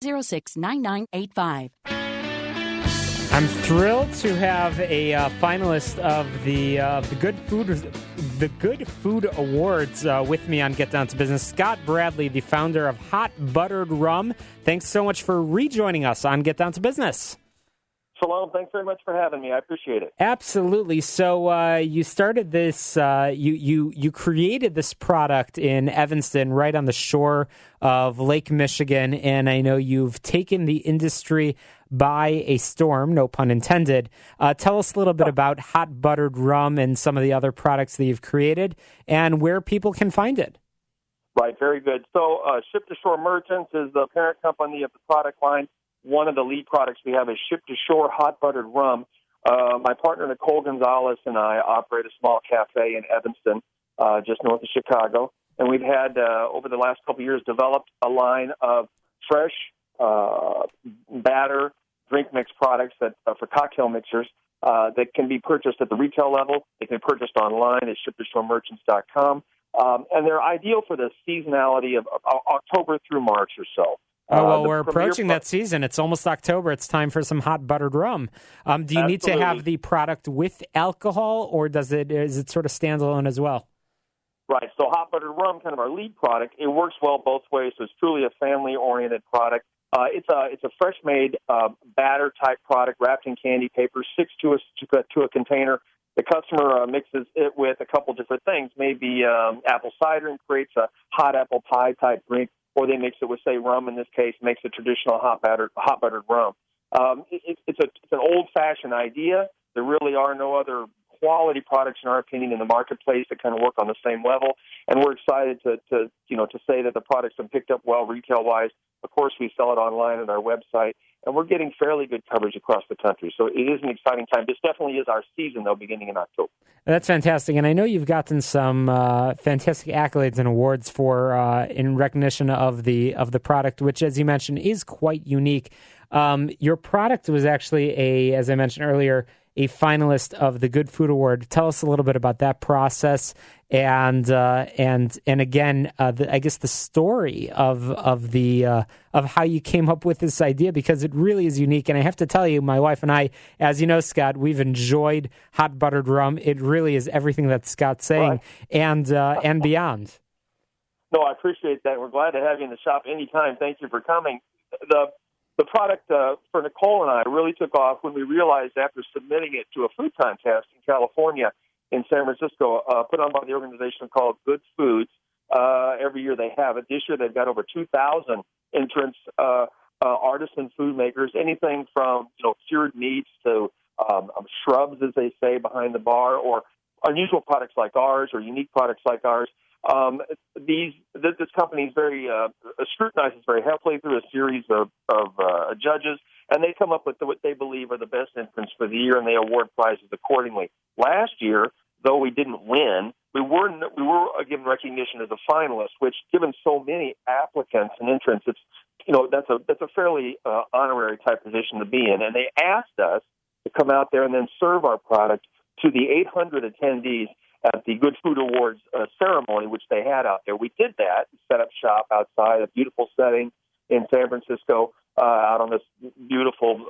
069985. I'm thrilled to have a finalist of the Good Food Awards with me on Get Down to Business. Scott Bradley, the founder of Hot Buttered Rum. Thanks so much for rejoining us on Get Down to Business. Shalom, thanks very much for having me. I appreciate it. Absolutely. So you started this, you created this product in Evanston, right on the shore of Lake Michigan, and I know you've taken the industry by a storm, no pun intended. Tell us a little bit about Hot Buttered Rum and some of the other products that you've created and where people can find it. Right, very good. So Ship to Shore Merchants is the parent company of the product line. One of the lead products we have is Ship to Shore Hot Buttered Rum. My partner, Nicole Gonzalez, and I operate a small cafe in Evanston, just north of Chicago. And we've had, over the last couple of years, developed a line of fresh batter drink mix products that for cocktail mixers that can be purchased at the retail level. They can be purchased online at shiptoshoremerchants.com. And they're ideal for the seasonality of October through March or so. Oh, well, we're approaching that season. It's almost October. It's time for some hot buttered rum. Do you need to have the product with alcohol, or is it sort of standalone as well? Right. So hot buttered rum, kind of our lead product, it works well both ways. So it's truly a family-oriented product. It's a fresh-made batter-type product wrapped in candy paper, sticks to a container. The customer mixes it with a couple different things, maybe apple cider, and creates a hot apple pie-type drink. Or they mix it with, say, rum in this case, makes a traditional hot buttered rum. It's an old-fashioned idea. There really are no other quality products, in our opinion, in the marketplace that kind of work on the same level. And we're excited to say that the product's been picked up well retail-wise. Of course, we sell it online on our website, and we're getting fairly good coverage across the country. So it is an exciting time. This definitely is our season, though, beginning in October. That's fantastic. And I know you've gotten some fantastic accolades and awards for in recognition of the product, which, as you mentioned, is quite unique. Your product was actually, as I mentioned earlier, a finalist of the Good Food Award. Tell us a little bit about that process and again, I guess the story of how you came up with this idea, because it really is unique. And I have to tell you, my wife and I, as you know, Scott, we've enjoyed Hot Buttered Rum. It really is everything that Scott's saying, right, and beyond. No, I appreciate that. We're glad to have you in the shop anytime. Thank you for coming. The product for Nicole and I really took off when we realized, after submitting it to a food contest in California, in San Francisco, put on by the organization called Good Foods. Every year they have it. This year they've got over 2,000 entrants, artisan food makers, anything from cured meats to shrubs, as they say, behind the bar, or unusual products like ours, or unique products like ours. This company is very scrutinizes very heavily through a series of judges, and they come up with what they believe are the best entrants for the year, and they award prizes accordingly. Last year, though we didn't win, we were given recognition as a finalist, which, given so many applicants and entrants, it's that's a fairly honorary type position to be in. And they asked us to come out there and then serve our product to the 800 attendees at the Good Food Awards ceremony, which they had out there. We did that, set up shop outside, a beautiful setting in San Francisco, out on this beautiful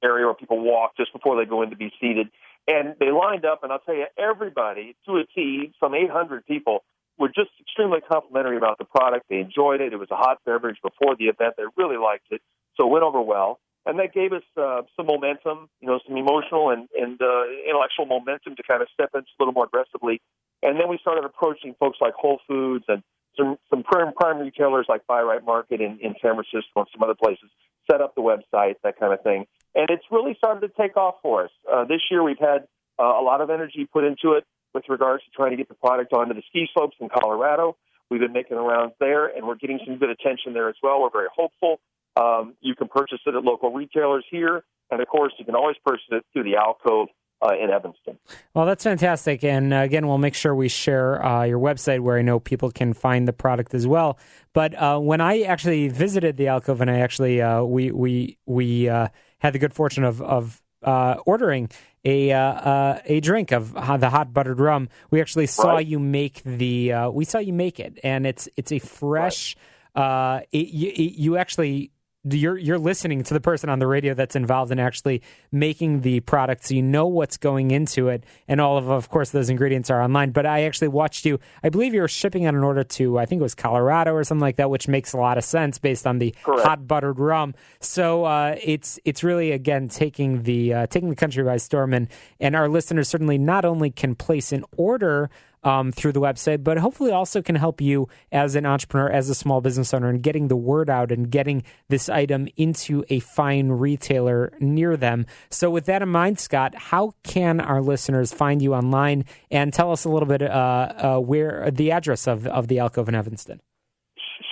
area where people walk just before they go in to be seated. And they lined up, and I'll tell you, everybody, to a T, some 800 people, were just extremely complimentary about the product. They enjoyed it. It was a hot beverage before the event. They really liked it, so it went over well. And that gave us some momentum, some emotional and intellectual momentum to kind of step in a little more aggressively. And then we started approaching folks like Whole Foods and some prime retailers like Buy Right Market in San Francisco and some other places, set up the website, that kind of thing. And it's really started to take off for us. This year we've had a lot of energy put into it with regards to trying to get the product onto the ski slopes in Colorado. We've been making the rounds there, and we're getting some good attention there as well. We're very hopeful. You can purchase it at local retailers here, and, of course, you can always purchase it through the alcove in Evanston. Well, that's fantastic. And, again, we'll make sure we share your website where I know people can find the product as well. But when I actually visited the alcove, and I actually we had the good fortune of ordering a drink of the Hot Buttered Rum, we actually saw you make it, and it's a fresh. You actually you're listening to the person on the radio that's involved in actually making the product, so you know what's going into it, and all of course, those ingredients are online. But I actually watched you. I believe you were shipping on an order to, I think it was Colorado or something like that, which makes a lot of sense based on the Correct. Hot Buttered Rum. So it's really, again, taking the country by storm, and our listeners certainly not only can place an order through the website, but hopefully also can help you as an entrepreneur, as a small business owner, in getting the word out and getting this item into a fine retailer near them. So with that in mind, Scott, how can our listeners find you online? And tell us a little bit where the address of the Alcove in Evanston.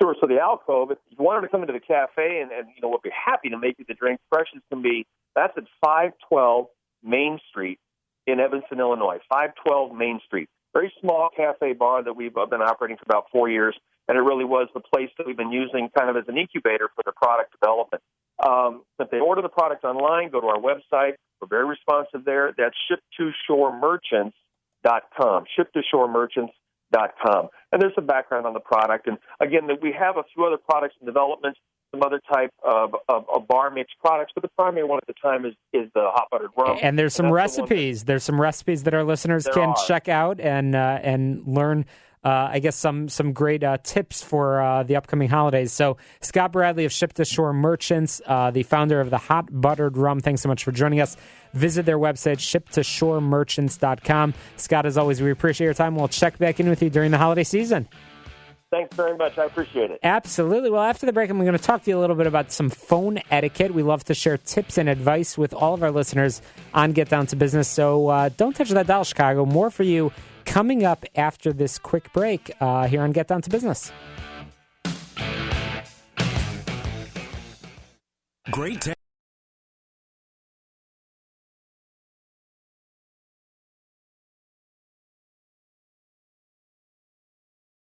Sure. So the Alcove, if you wanted to come into the cafe, and we'll be happy to make you the drink fresh as can be, that's at 512 Main Street in Evanston, Illinois. 512 Main Street. Very small cafe bar that we've been operating for about 4 years, and it really was the place that we've been using kind of as an incubator for the product development. If they order the product online, go to our website. We're very responsive there. That's ship2shoremerchants.com, ship2shoremerchants.com. And there's some background on the product. And, again, we have a few other products in development, some other type of bar mix products, but the primary one at the time is the Hot Buttered Rum. And there's some recipes. There's some recipes that our listeners can check out and learn, I guess, some great tips for the upcoming holidays. So Scott Bradley of Ship to Shore Merchants, the founder of the Hot Buttered Rum, thanks so much for joining us. Visit their website, ship2shoremerchants.com. Scott, as always, we appreciate your time. We'll check back in with you during the holiday season. Thanks very much. I appreciate it. Absolutely. Well, after the break, I'm going to talk to you a little bit about some phone etiquette. We love to share tips and advice with all of our listeners on Get Down to Business. So don't touch that dial, Chicago. More for you coming up after this quick break here on Get Down to Business. Great.